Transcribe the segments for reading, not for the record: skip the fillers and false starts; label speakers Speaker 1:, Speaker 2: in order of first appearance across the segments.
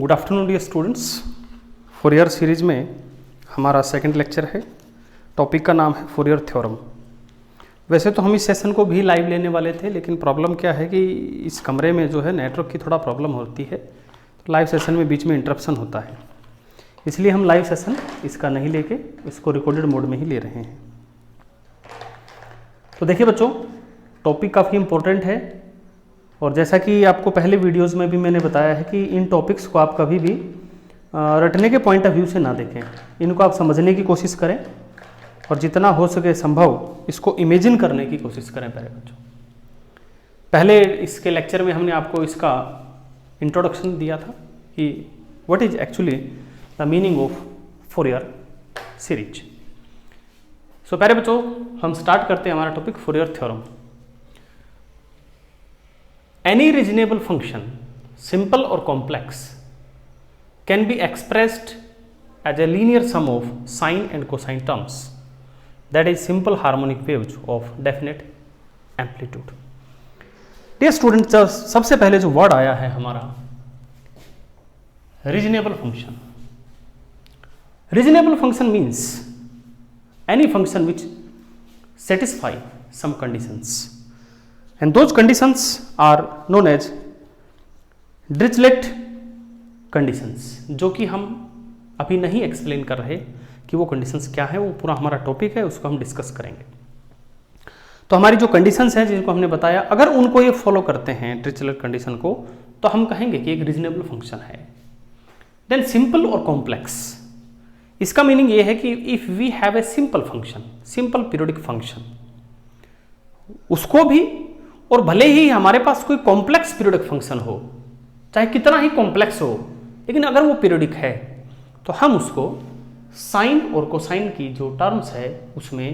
Speaker 1: Good afternoon dear students. Fourier series में हमारा second lecture है। टॉपिक का नाम है फोरियर थ्योरम। वैसे तो हम इस सेशन को भी लाइव लेने वाले थे, लेकिन प्रॉब्लम क्या है कि इस कमरे में जो है नेटवर्क की थोड़ा प्रॉब्लम होती है, तो लाइव सेशन में बीच में इंटरप्शन होता है, इसलिए हम लाइव सेशन इसका नहीं लेके इसको रिकॉर्डेड मोड में ही ले रहे हैं। तो देखिए बच्चों, टॉपिक काफ़ी इम्पोर्टेंट है और जैसा कि आपको पहले वीडियोस में भी मैंने बताया है कि इन टॉपिक्स को आप कभी भी रटने के पॉइंट ऑफ व्यू से ना देखें, इनको आप समझने की कोशिश करें और जितना हो सके संभव इसको इमेजिन करने की कोशिश करें। प्यारे बच्चों, पहले इसके लेक्चर में हमने आपको इसका इंट्रोडक्शन दिया था कि what is actually the meaning of Fourier series. So प्यारे बच्चों, हम स्टार्ट करते हैं हमारा topic Fourier theorem. Any reasonable function, simple or complex, can be expressed as a linear sum of sine and cosine terms, that is simple harmonic waves of definite amplitude. Dear students, सबसे पहले जो word आया है हमारा reasonable function. Reasonable function means any function which satisfy some conditions. And those conditions are known as Dirichlet conditions, जो कि हम अभी नहीं एक्सप्लेन कर रहे कि वो कंडीशंस क्या है, वो पूरा हमारा टॉपिक है, उसको हम डिस्कस करेंगे। तो हमारी जो कंडीशंस हैं जिनको हमने बताया, अगर उनको ये फॉलो करते हैं Dirichlet कंडीशन को, तो हम कहेंगे कि एक रीजनेबल फंक्शन है। देन सिंपल और कॉम्प्लेक्स, इसका मीनिंग ये है कि if we have a simple function, simple periodic function, उसको भी, और भले ही हमारे पास कोई कॉम्प्लेक्स पीरियोडिक फंक्शन हो, चाहे कितना ही कॉम्प्लेक्स हो, लेकिन अगर वो पीरियोडिक है तो हम उसको साइन और कोसाइन की जो टर्म्स है उसमें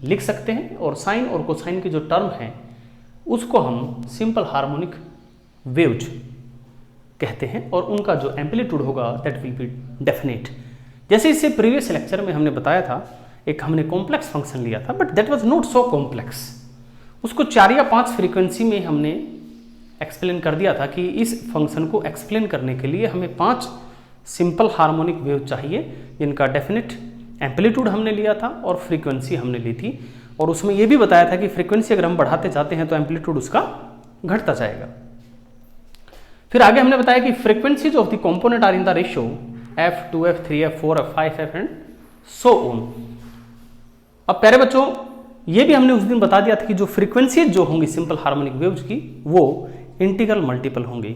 Speaker 1: लिख सकते हैं, और साइन और कोसाइन की जो टर्म है उसको हम सिंपल हार्मोनिक वेव्स कहते हैं, और उनका जो एम्पलीट्यूड होगा दैट विल बी डेफिनेट। जैसे इससे प्रीवियस लेक्चर में हमने बताया था, एक हमने कॉम्प्लेक्स फंक्शन लिया था, but that was not so complex. उसको 4 या 5 फ्रीक्वेंसी में हमने एक्सप्लेन कर दिया था कि इस फंक्शन को एक्सप्लेन करने के लिए हमें 5 सिंपल हार्मोनिक वेव चाहिए, जिनका डेफिनेट एम्पलीट्यूड हमने लिया था और फ्रीक्वेंसी हमने ली थी, और उसमें यह भी बताया था कि फ्रीक्वेंसी अगर हम बढ़ाते जाते हैं तो एम्पलीट्यूड उसका घटता जाएगा। फिर आगे हमने बताया कि frequencies of the component are in the ratio f, 2f, 3f, 4f, 5f and so on. अब प्यारे बच्चों, ये भी हमने उस दिन बता दिया था कि जो फ्रीक्वेंसीज जो होंगी सिंपल हार्मोनिक वेव्स की, वो इंटीग्रल मल्टीपल होंगी,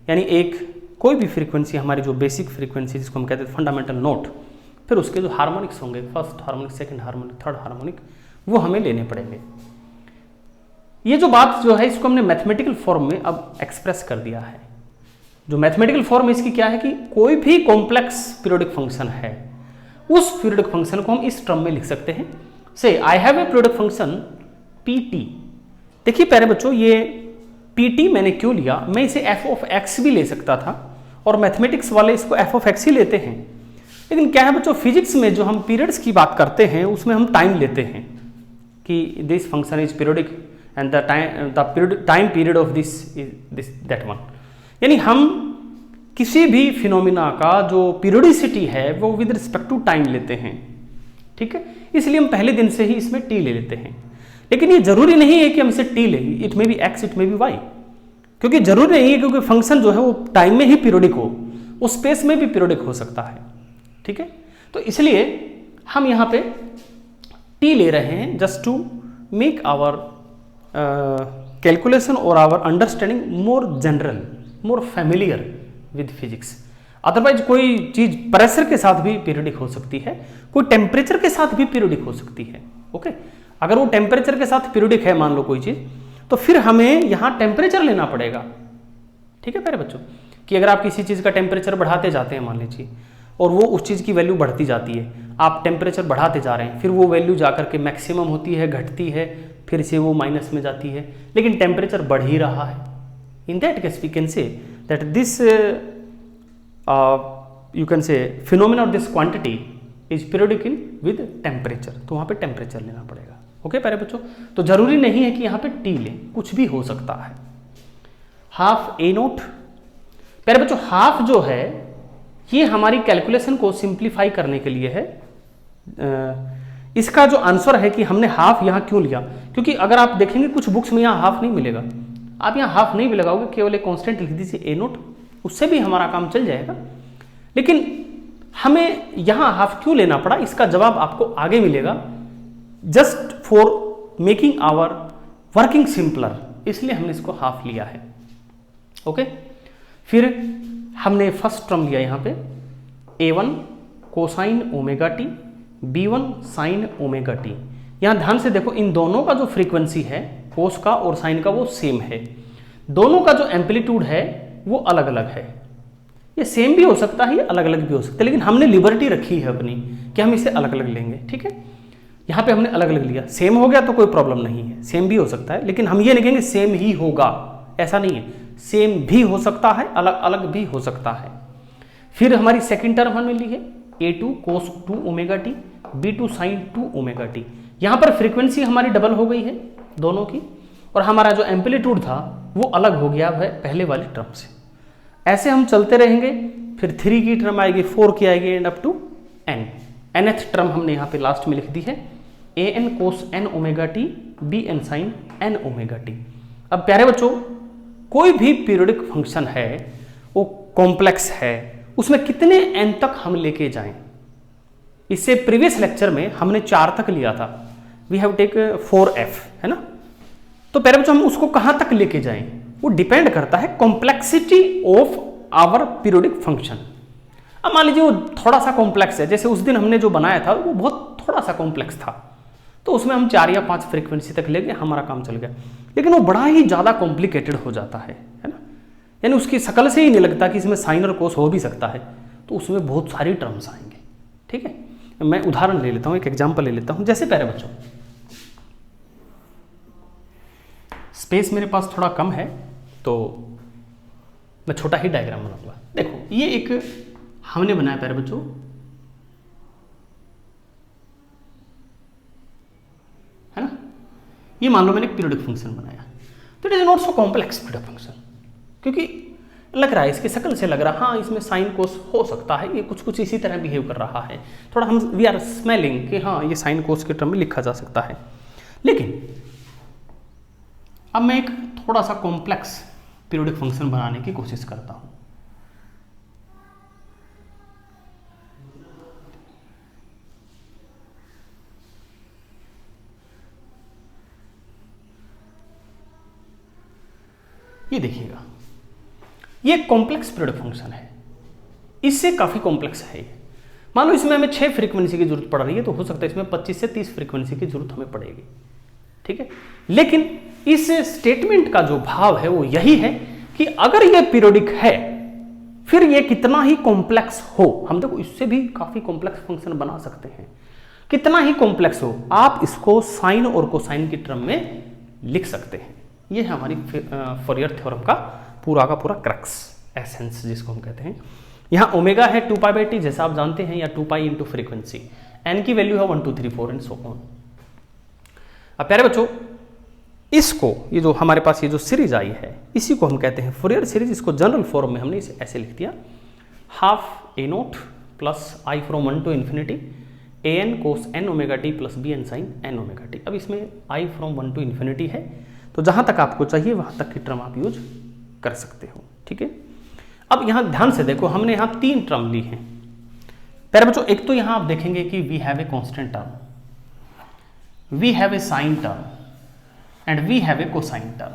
Speaker 1: यानी एक कोई भी फ्रीक्वेंसी, हमारी जो बेसिक फ्रीक्वेंसी जिसको हम कहते हैं फंडामेंटल नोट, फिर उसके जो हार्मोनिक्स होंगे, first harmonic, second harmonic, third harmonic, वो हमें लेने पड़ेंगे। ये जो बात जो है इसको हमने मैथमेटिकल फॉर्म में अब एक्सप्रेस कर दिया है। जो मैथमेटिकल फॉर्म इसकी क्या है कि कोई भी कॉम्प्लेक्स पीरियोडिक फंक्शन है, उस पीरियोडिक फंक्शन को हम इस टर्म में लिख सकते हैं। से I have a periodic function PT। देखिए प्यारे बच्चों, ये PT मैंने क्यों लिया, मैं इसे f ऑफ x भी ले सकता था, और मैथमेटिक्स वाले इसको f ऑफ x ही लेते हैं, लेकिन क्या है बच्चों, फिजिक्स में जो हम पीरियड्स की बात करते हैं उसमें हम टाइम लेते हैं कि this function is periodic and the time period of this that one, यानी हम किसी भी फिनोमिना का जो पीरियोडिसिटी है वो विद रिस्पेक्ट टू टाइम लेते हैं। ठीक है, इसलिए हम पहले दिन से ही इसमें t ले लेते हैं, लेकिन ये जरूरी नहीं है कि हम इसे t लें, इट में भी x, इट में भी y, क्योंकि जरूरी नहीं है क्योंकि फंक्शन जो है वो टाइम में ही पीरियोडिक हो, वो स्पेस में भी पीरियोडिक हो सकता है। ठीक है, तो इसलिए हम यहाँ पे t ले रहे हैं just to make our calculation और our understanding more general, more familiar with physics. Otherwise कोई चीज प्रेशर के साथ भी पीरियोडिक हो सकती है, कोई टेम्परेचर के साथ भी पीरियोडिक हो सकती है। ओके, अगर वो टेम्परेचर के साथ पीरियोडिक है, मान लो कोई चीज, तो फिर हमें यहाँ टेम्परेचर लेना पड़ेगा। ठीक है प्यारे बच्चों, कि अगर आप किसी चीज का टेम्परेचर बढ़ाते जाते हैं मान लीजिए, और वो उस चीज की वैल्यू बढ़ती जाती है, आप टेम्परेचर बढ़ाते जा रहे हैं, फिर वो वैल्यू जाकर के मैक्सिमम होती है, घटती है, फिर से वो माइनस में जाती है, लेकिन टेम्परेचर बढ़ ही रहा है। In that case we can say that this you can say phenomena of this quantity is periodic in with temperature, तो वहाँ पे टेम्परेचर लेना पड़ेगा। ओके प्यारे बच्चों, तो जरूरी नहीं है कि यहाँ पे t लें, कुछ भी हो सकता है। हाफ a नोट प्यारे बच्चों हाफ जो है ये हमारी कैलकुलेशन को सिंप्लीफाई करने के लिए है। इसका जो आंसर है कि हमने हाफ यहाँ क्यों लिया, क्योंकि अगर आप देखेंगे कुछ बुक्स में यहाँ हाफ नहीं मिलेगा, आप यहाँ हाफ नहीं भी लगाओगे, केवल एक कांस्टेंट लिख दीजिए ए नोट, उससे भी हमारा काम चल जाएगा। लेकिन हमें यहाँ हाफ क्यों लेना पड़ा, इसका जवाब आपको आगे मिलेगा। Just for making our working simpler, इसलिए हमने इसको हाफ लिया है। ओके, फिर हमने फर्स्ट टर्म लिया यहाँ पे a1 cosine omega T, b1 sine omega T. यहाँ ध्यान से देखो, इन दोनों का जो फ्रीक्वेंसी है कोस का और साइन का वो सेम है, दोनों का जो एम्पलीट्यूड है वो अलग अलग है। ये सेम भी हो सकता है, अलग अलग भी हो सकता है, लेकिन हमने लिबर्टी रखी है अपनी कि हम इसे अलग अलग लेंगे। ठीक है, यहाँ पे हमने अलग अलग लिया, सेम हो गया तो कोई प्रॉब्लम नहीं है, सेम भी हो सकता है, लेकिन हम ये नहीं कहेंगे सेम ही होगा, ऐसा नहीं है, सेम भी हो सकता है, अलग अलग भी हो सकता है। फिर हमारी सेकंड टर्म हमने ली है a2 cos 2 omega T, b2 sin 2 omega T. यहाँ पर फ्रीक्वेंसी हमारी डबल हो गई है दोनों की, और हमारा जो एम्पलीट्यूड था वो अलग हो गया है पहले वाली टर्म से। ऐसे हम चलते रहेंगे, फिर 3 की टर्म आएगी, 4 की आएगी, end up to n। nth term हमने यहाँ पे लास्ट में लिख दी है an cos n omega T, bn sin n omega t. अब प्यारे बच्चों कोई भी पीरियोडिक फंक्शन है वो कॉम्प्लेक्स है, उसमें कितने n तक हम लेके जाएं। इससे प्रीवियस लेक्चर में हमने 4 तक लिया था, वी हैव टेक 4f, है ना। तो प्यारे बच्चों हम उसको कहां तक लेके जाएं वो डिपेंड करता है complexity of our periodic function. अब मान लीजिए वो थोड़ा सा कॉम्प्लेक्स है, जैसे उस दिन हमने जो बनाया था वो बहुत थोड़ा सा कॉम्प्लेक्स था, तो उसमें हम 4 या 5 फ्रीक्वेंसी तक ले गए, हमारा काम चल गया। लेकिन वो बड़ा ही ज़्यादा कॉम्प्लिकेटेड हो जाता है ना, यानी उसकी शकल से ही नहीं लगता कि इसमें साइन और कोस हो भी सकता है, तो उसमें बहुत सारी टर्म्स आएंगे। ठीक है, मैं उदाहरण ले लेता हूँ, एक एग्जाम्पल ले लेता हूँ। जैसे प्यारे बच्चों स्पेस मेरे पास थोड़ा कम है तो मैं छोटा ही डायग्राम बनाऊंगा। देखो ये एक हमने बनाया प्यारे बच्चों, है ना, ये मान लो मैंने एक पीरियोडिक फंक्शन बनाया, तो it is not so complex periodic function, क्योंकि लग रहा है इसके शकल से लग रहा है हाँ इसमें साइन कोस हो सकता है, ये कुछ कुछ इसी तरह बिहेव कर रहा है, थोड़ा हम वी आर स्मेलिंग कि हाँ ये साइन कोस के टर्म में लिखा जा सकता है। लेकिन अब मैं एक थोड़ा सा कॉम्प्लेक्स पीरियोडिक फंक्शन बनाने की कोशिश करता हूं। ये देखिएगा, ये कॉम्प्लेक्स पीरियोडिक फंक्शन है, इससे काफी कॉम्प्लेक्स है। मान लो इसमें हमें 6 फ्रीक्वेंसी की जरूरत पड़ रही है, तो हो सकता है इसमें 25 से 30 फ्रीक्वेंसी की जरूरत हमें पड़ेगी। ठीक है, लेकिन इस स्टेटमेंट का जो भाव है वो यही है कि अगर ये पीरियोडिक है फिर ये कितना ही कॉम्प्लेक्स हो, हम देखो इससे भी काफी कॉम्प्लेक्स फंक्शन बना सकते हैं, कितना ही कॉम्प्लेक्स हो आप इसको साइन और कोसाइन की टर्म में लिख सकते हैं। ये है हमारी फॉरियर थ्योरम का पूरा क्रक्स, एसेंस जिसको हम कहते हैं। यहाँ ओमेगा है 2π/t जैसा आप जानते हैं, या 2π इंटू फ्रीक्वेंसी, n की वैल्यू है 1 2 3 4 एंड सो ऑन। अब प्यारे बच्चों इसको, ये जो हमारे पास ये जो सीरीज आई है इसी को हम कहते हैं फॉरियर सीरीज। इसको जनरल फॉर्म में हमने इसे ऐसे लिख दिया, half a not plus i from 1 to infinity an cos n omega t plus bn sin n omega t. अब इसमें i फ्रॉम 1 टू इन्फिनिटी है, तो जहां तक आपको चाहिए वहां तक की टर्म आप यूज कर सकते हो। ठीक है, अब यहां ध्यान से देखो, हमने यहां 3 टर्म ली हैं प्यारे बच्चों। एक तो यहां आप देखेंगे कि we have a constant term, we have a sine term and we have a cosine term.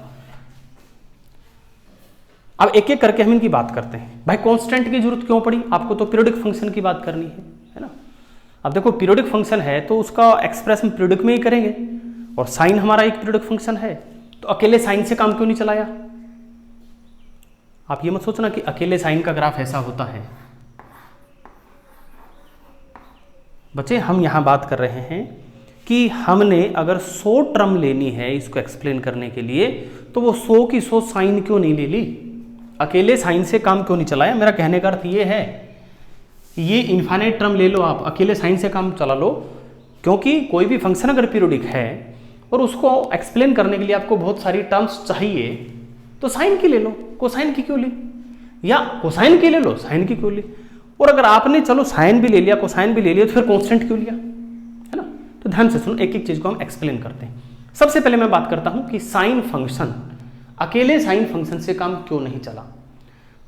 Speaker 1: अब एक एक करके हम इनकी बात करते हैं। भाई कांस्टेंट की जरूरत क्यों पड़ी आपको, तो पीरियोडिक फंक्शन की बात करनी है ना। अब देखो पीरियोडिक फंक्शन है तो उसका एक्सप्रेशन पीरियोडिक में ही करेंगे, और साइन हमारा एक पीरियोडिक फंक्शन है, तो अकेले साइन से काम क्यों नहीं चलाया। आप ये मत सोचना कि अकेले साइन का ग्राफ ऐसा होता है। बच्चे हम यहां बात कर रहे हैं कि हमने अगर 100 टर्म लेनी है इसको एक्सप्लेन करने के लिए, तो वो 100 की 100 साइन क्यों नहीं ले ली, अकेले साइन से काम क्यों नहीं चलाया। मेरा कहने का अर्थ ये है, ये इनफाइनाइट टर्म ले लो आप, अकेले साइन से काम चला लो, क्योंकि कोई भी फंक्शन अगर पीरियोडिक है और उसको एक्सप्लेन करने के लिए आपको बहुत सारी टर्म्स चाहिए, तो साइन की ले लो, कोसाइन की क्यों ली। या कोसाइन की ले लो, साइन की क्यों ली, और अगर आपने चलो साइन भी ले लिया कोसाइन भी ले लिया तो फिर कांस्टेंट क्यों लिया, है ना। तो ध्यान से सुनो, एक एक चीज को हम एक्सप्लेन करते हैं। सबसे पहले मैं बात करता हूं कि साइन फंक्शन, अकेले साइन फंक्शन से काम क्यों नहीं चला।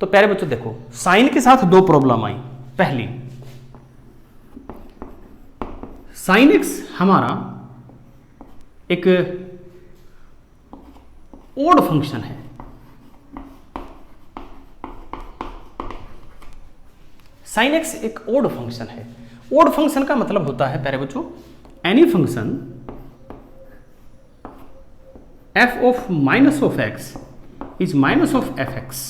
Speaker 1: तो प्यारे बच्चों देखो, साइन के साथ दो प्रॉब्लम आई। पहली, साइन एक्स हमारा एक ओड फंक्शन है, साइन एक्स एक ओड फंक्शन है। ओड फंक्शन का मतलब होता है प्यारे बच्चों, any function f of minus of x is minus of f x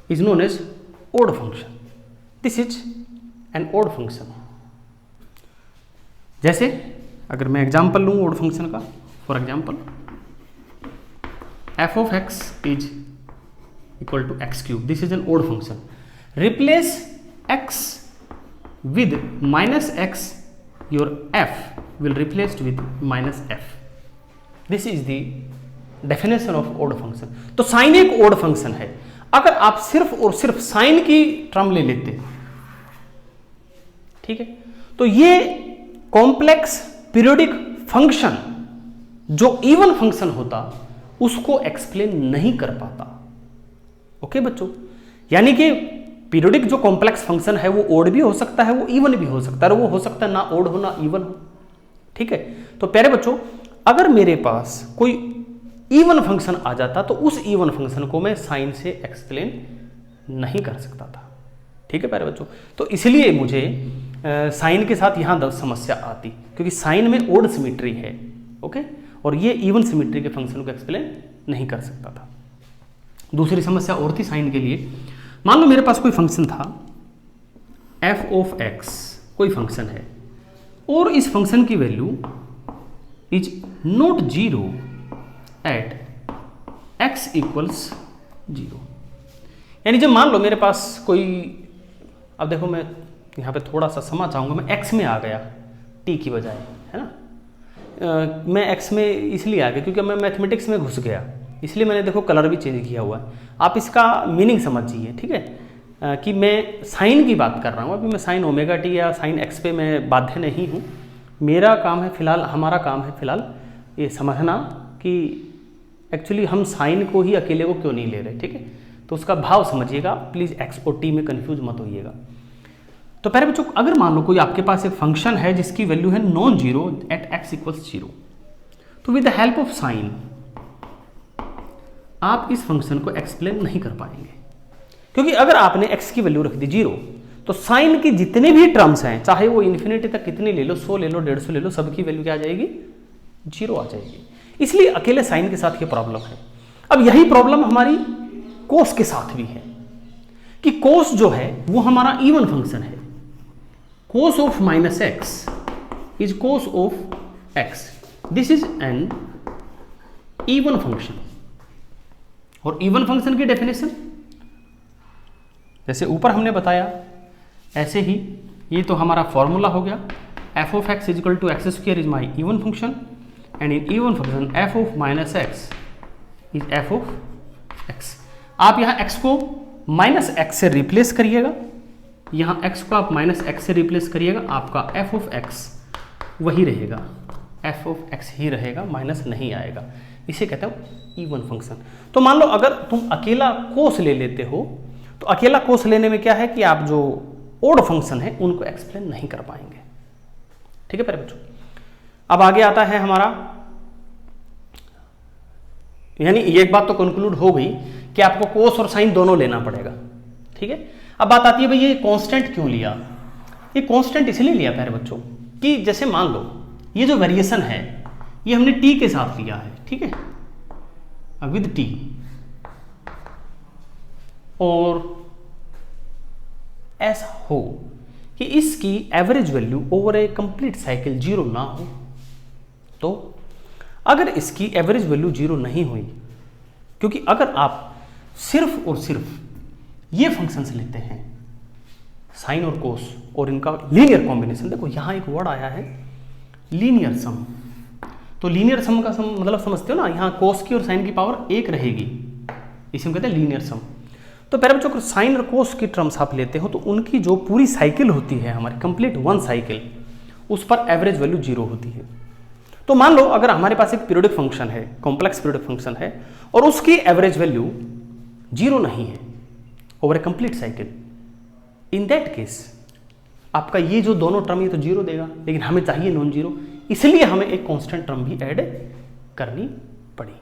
Speaker 1: is known as odd function. This is an odd function. जैसे अगर मैं एग्जांपल लूं ओड फंक्शन का, for example f of x is equal to x cube, this is an odd function. Replace x with minus x, your f will replaced with minus f. This is the definition of odd function. तो sign एक odd function है। अगर आप सिर्फ और सिर्फ sign की term ले लेते, ठीक है, तो ये कॉम्प्लेक्स पीरियोडिक फंक्शन जो इवन फंक्शन होता उसको एक्सप्लेन नहीं कर पाता। ओके बच्चों, यानी कि पीरियोडिक जो कॉम्प्लेक्स फंक्शन है वो ओड भी हो सकता है, वो इवन भी हो सकता है, वो हो सकता है ना ओड हो ना इवन हो, ठीक है। तो प्यारे बच्चों, अगर मेरे पास कोई इवन फंक्शन आ जाता तो उस इवन फंक्शन को मैं साइन से एक्सप्लेन नहीं कर सकता था, ठीक है प्यारे बच्चों। तो इसलिए मुझे साइन के साथ यहाँ समस्या आती, क्योंकि साइन में ओड सिमेट्री है, ओके, और ये इवन सिमेट्री के फंक्शन को एक्सप्लेन नहीं कर सकता था। दूसरी समस्या और थी साइन के लिए। मान लो मेरे पास कोई फंक्शन था f ऑफ x, कोई फंक्शन है, और इस फंक्शन की value is not zero at x equals zero. यानी जब मान लो मेरे पास कोई, अब देखो मैं यहाँ पे थोड़ा सा समझ चाहूँगा, मैं x में आ गया t की बजाय, है ना। मैं x में इसलिए आ गया क्योंकि मैं मैथमेटिक्स में घुस गया, इसलिए मैंने देखो कलर भी चेंज किया हुआ है। आप इसका मीनिंग समझिए, ठीक है, कि मैं साइन की बात कर रहा हूँ। अभी मैं साइन ओमेगा टी या साइन एक्स पे मैं बाध्य नहीं हूँ। मेरा काम है फिलहाल, हमारा काम है फिलहाल ये समझना कि एक्चुअली हम साइन को ही अकेले को क्यों नहीं ले रहे, ठीक है। तो उसका भाव समझिएगा प्लीज़, एक्स और टी में कन्फ्यूज मत होइएगा। तो पहले बच्चों, अगर मान लो कोई आपके पास एक फंक्शन है जिसकी वैल्यू है non zero at X equals zero, तो with the help of sine आप इस फंक्शन को एक्सप्लेन नहीं कर पाएंगे, क्योंकि अगर आपने x की वैल्यू रख दी जीरो तो साइन की जितने भी टर्म्स हैं, चाहे वो इन्फिनिटी तक कितनी ले लो, 100 ले लो, 150 ले लो, सबकी वैल्यू क्या आ जाएगी, जीरो आ जाएगी। इसलिए अकेले साइन के साथ ये प्रॉब्लम है। अब यही प्रॉब्लम हमारी कोस के साथ भी है, कि कोस जो है वो हमारा इवन फंक्शन है। Cos of minus x is cos of x, this is N even function. और इवन फंक्शन की डेफिनेशन जैसे ऊपर हमने बताया, ऐसे ही ये तो हमारा फॉर्मूला हो गया, f of x is equal to x square is my even function, and in even function f of minus x is f of x। आप यहाँ x को माइनस x से रिप्लेस करिएगा, यहाँ x को आप माइनस x से रिप्लेस करिएगा, आपका f ऑफ x वही रहेगा, f ऑफ x ही रहेगा, माइनस नहीं आएगा। इसे कहते हैं इवन फंक्शन। तो मान लो अगर तुम अकेला कोस ले लेते हो, तो अकेला कोस लेने में क्या है कि आप जो ओड फंक्शन है उनको एक्सप्लेन नहीं कर पाएंगे, ठीक है प्यारे बच्चों। अब आगे आता है हमारा, यानी ये एक बात तो कंक्लूड हो गई कि आपको कोस और साइन दोनों लेना पड़ेगा, ठीक है। अब बात आती है भाई ये कांस्टेंट क्यों लिया। ये कांस्टेंट इसलिए लिया प्यारे बच्चों कि जैसे मान लो ये जो वेरिएशन है ये हमने t के साथ लिया है, ठीक है, विद t, और ऐसा हो कि इसकी एवरेज वैल्यू ओवर ए कंप्लीट साइकिल जीरो ना हो, तो अगर इसकी एवरेज वैल्यू जीरो नहीं हुई, क्योंकि अगर आप सिर्फ और सिर्फ ये फंक्शंस लेते हैं साइन और कोस और इनका लीनियर कॉम्बिनेशन, देखो यहां एक वर्ड आया है लीनियर सम, तो लीनियर सम का मतलब समझते हो ना, यहाँ कोस की और साइन की पावर एक रहेगी, इसे हम कहते हैं लीनियर सम। तो प्यारे बच्चों अगर साइन और कोस की टर्म्स आप लेते हो तो उनकी जो पूरी साइकिल होती है हमारी कंप्लीट वन साइकिल, उस पर एवरेज वैल्यू 0 होती है। तो मान लो अगर हमारे पास एक पीरियोडिक फंक्शन है, कॉम्प्लेक्स पीरियोडिक फंक्शन है, और उसकी एवरेज वैल्यू 0 नहीं है over A complete cycle, in that case आपका ये जो दोनों टर्म ये तो 0 देगा, लेकिन हमें चाहिए नॉन जीरो, इसलिए हमें एक कांस्टेंट टर्म भी ऐड करनी पड़ी।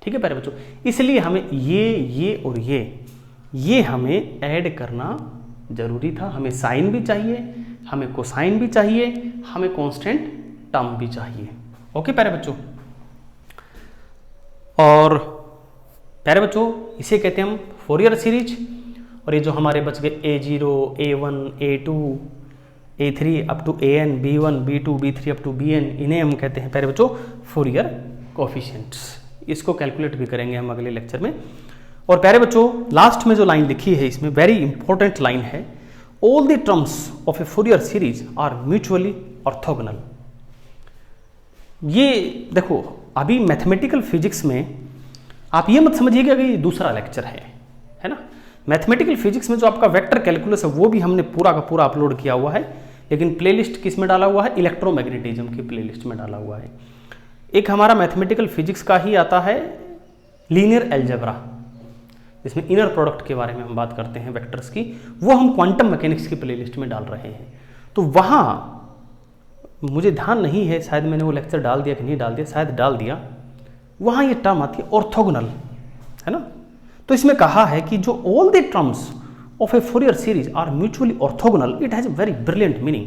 Speaker 1: ठीक है प्यारे बच्चों, इसलिए हमें ये और ये हमें ऐड करना जरूरी था। हमें साइन भी चाहिए, हमें कोसाइन भी चाहिए, हमें कांस्टेंट टर्म भी चाहिए। ओके प्यारे बच्चों, और प्यारे बच्चों इसे कहते हैं हम फोरियर सीरीज। और ये जो हमारे बच गए A0, A1, A2, A3 up to AN, B1, B2, B3 up to BN, इन्हें हम कहते हैं प्यारे बच्चों फोरियर कोएफिशिएंट्स। इसको कैलकुलेट भी करेंगे हम अगले लेक्चर में। और प्यारे बच्चों लास्ट में जो लाइन लिखी है इसमें वेरी इंपॉर्टेंट लाइन है, all the terms of a Fourier series are mutually orthogonal. ये देखो अभी मैथमेटिकल फिजिक्स में आप ये मत समझिएगा कि ये दूसरा लेक्चर है ना। मैथमेटिकल फिजिक्स में जो आपका वेक्टर कैलकुलस है वो भी हमने पूरा का पूरा अपलोड किया हुआ है, लेकिन प्लेलिस्ट किस में डाला हुआ है, इलेक्ट्रोमैग्नेटिज्म की प्लेलिस्ट में डाला हुआ है। एक हमारा मैथमेटिकल फिजिक्स का ही आता है लीनियर अलजेब्रा, जिसमें इनर प्रोडक्ट के बारे में हम बात करते हैं वेक्टर्स की, वो हम क्वांटम मैकेनिक्स की प्लेलिस्ट में डाल रहे हैं। तो वहाँ मुझे ध्यान नहीं है, शायद मैंने वो लेक्चर डाल दिया कि नहीं डाल दिया, शायद डाल दिया। वहाँ ये टर्म आती है ऑर्थोगोनल, है ना। तो इसमें कहा है कि जो all the terms of a Fourier series are mutually orthogonal, it has a very brilliant meaning.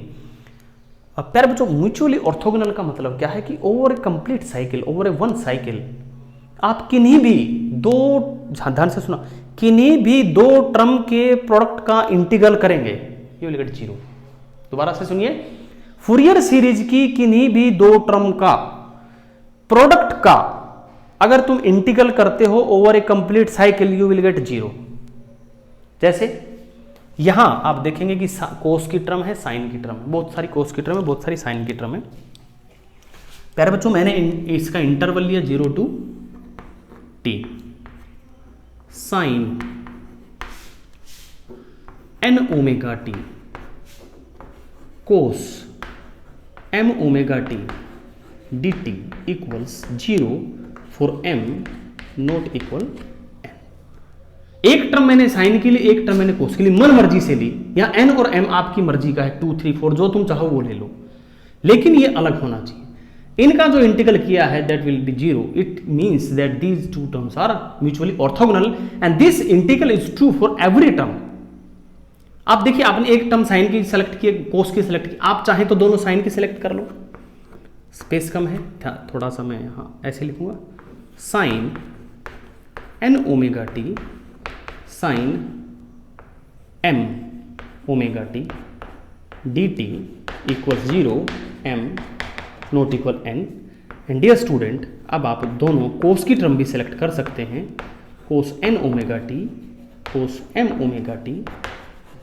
Speaker 1: अब प्यारे बच्चों म्यूचुअली ऑर्थोगोनल का मतलब क्या है कि ओवर ए कंप्लीट साइकिल, ओवर ए वन साइकिल, आप किन्हीं भी दो, ध्यान से सुना, किन्हीं भी दो टर्म के प्रोडक्ट का इंटीग्रल करेंगे, ये विल गेट 0। दोबारा से सुनिए, फूरियर सीरीज की किन्हीं भी दो टर्म का प्रोडक्ट का अगर तुम इंटीग्रल करते हो over A complete cycle, you will get 0। जैसे यहां आप देखेंगे कि कोस की टर्म है, साइन की टर्म है, बहुत सारी कोस की टर्म है, बहुत सारी साइन की टर्म है। प्यारे बच्चों मैंने इसका इंटरवल लिया 0 to t, sine n omega t, cos m omega t dt equals 0 for m not equal n। एक टर्म मैंने साइन के लिए, एक टर्म मैंने कोस के लिए, मन मर्जी से ली, या n और m आपकी मर्जी का है, 2, 3, 4 जो तुम चाहो वो ले लो, लेकिन ये अलग होना चाहिए। इनका जो इंटीग्रल किया है that will be 0, it means that these two terms are mutually orthogonal and this integral is true for every term. आप देखिए आपने एक टर्म साइन की सेलेक्ट की, कोस की सेलेक्ट की, आप चाहें तो दोनों साइन की सेलेक्ट कर लो, स्पेस कम है थोड़ा सा, मैं यहाँ ऐसे लिखूंगा, sine n omega t sine m omega t d t equal 0 m not equal n। And dear student अब आप दोनों कोस की टर्म भी सेलेक्ट कर सकते हैं, cos n omega t cos m omega t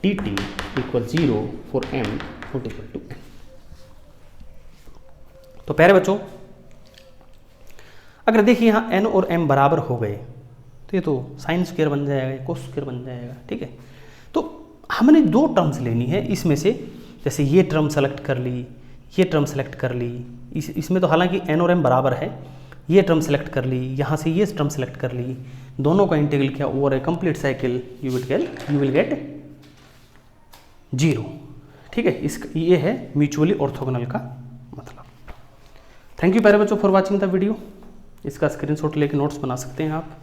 Speaker 1: d t equal 0 for m not equal to n। तो प्यारे बच्चों अगर देखिए यहाँ n और m बराबर हो गए तो ये तो साइन स्क्वायर बन जाएगा, कोस स्क्वायर बन जाएगा, ठीक है। तो हमने दो टर्म्स लेनी है इसमें से, जैसे ये टर्म सेलेक्ट कर ली, ये टर्म सेलेक्ट कर ली, इसमें तो हालांकि n और m बराबर है, ये टर्म सेलेक्ट कर ली, यहाँ से ये टर्म सेलेक्ट कर ली, दोनों का इंटीग्रल किया over A complete cycle, you will get 0, ठीक है। ये है म्यूचुअली ऑर्थोगोनल का मतलब। थैंक यू प्यारे बच्चों फॉर वाचिंग द वीडियो। इसका स्क्रीनशॉट लेके नोट्स बना सकते हैं आप।